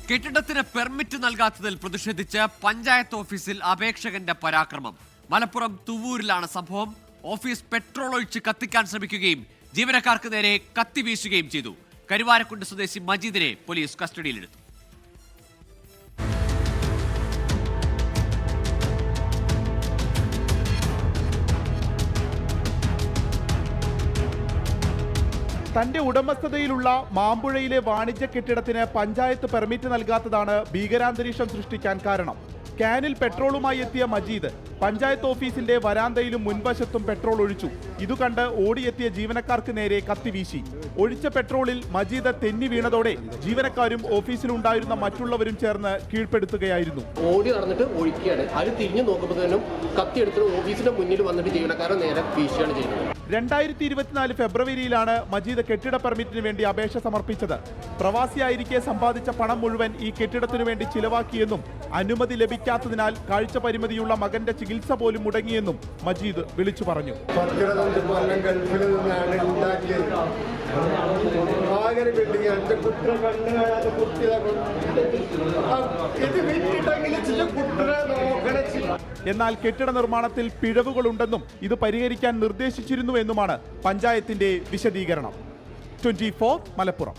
കെട്ടിടത്തിന് പെർമിറ്റ് നൽകാത്തതിൽ പ്രതിഷേധിച്ച് പഞ്ചായത്ത് ഓഫീസിൽ അപേക്ഷകന്റെ പരാക്രമം. മലപ്പുറം തുവൂരിലാണ് സംഭവം. ഓഫീസ് പെട്രോൾ ഒഴിച്ച് കത്തിക്കാൻ ശ്രമിക്കുകയും ജീവനക്കാർക്ക് നേരെ കത്തി വീശുകയും ചെയ്തു. കരുവാരക്കുണ്ട് സ്വദേശി മജീദിനെ പോലീസ് കസ്റ്റഡിയിലെടുത്തു. തന്റെ ഉടമസ്ഥതയിലുള്ള മാമ്പുഴയിലെ വാണിജ്യ കെട്ടിടത്തിന് പഞ്ചായത്ത് പെർമിറ്റ് നൽകാത്തതാണ് ഭീകരാന്തരീക്ഷം സൃഷ്ടിക്കാൻ കാരണം. ക്യാനിൽ പെട്രോളുമായി എത്തിയ മജീദ് പഞ്ചായത്ത് ഓഫീസിന്റെ വരാന്തയിലും മുൻവശത്തും പെട്രോൾ ഒഴിച്ചു. ഇതുകണ്ട് ഓടിയെത്തിയ ജീവനക്കാർക്ക് നേരെ കത്തിവീശി. ഒഴിച്ച പെട്രോളിൽ മജീദ് തെന്നി വീണതോടെ ജീവനക്കാരും ഓഫീസിലുണ്ടായിരുന്ന മറ്റുള്ളവരും ചേർന്ന് കീഴ്പ്പെടുത്തുകയായിരുന്നു. ഓടി നടന്നിട്ട് ഒഴിക്കുകയാണ്. അത് തിരിഞ്ഞു നോക്കുമ്പോഴത്തേനും കത്തിയെടുത്ത് ഓഫീസിന്റെ മുന്നിൽ വന്നിട്ട് ജീവനക്കാരെ നേരെ വീശുകയാണ് ചെയ്യുന്നത്. 2024 ഫെബ്രുവരിയിലാണ് മജീദ് കെട്ടിട പെർമിറ്റിന് വേണ്ടി അപേക്ഷ സമർപ്പിച്ചത്. പ്രവാസിയായിരിക്കെ സമ്പാദിച്ച പണം മുഴുവൻ ഈ കെട്ടിടത്തിനു വേണ്ടി ചിലവാക്കിയെന്നും അനുമതി ലഭിക്കാത്തതിനാൽ കാഴ്ച പരിമിതിയുള്ള മകന്റെ ചികിത്സ പോലും മുടങ്ങിയെന്നും മജീദ് വിളിച്ചു പറഞ്ഞു. എന്നാൽ കെട്ടിട നിർമ്മാണത്തിൽ പിഴവുകളുണ്ടെന്നും ഇത് പരിഹരിക്കാൻ നിർദ്ദേശിച്ചിരുന്നുവെന്നുമാണ് പഞ്ചായത്തിന്റെ വിശദീകരണം. 24 മലപ്പുറം.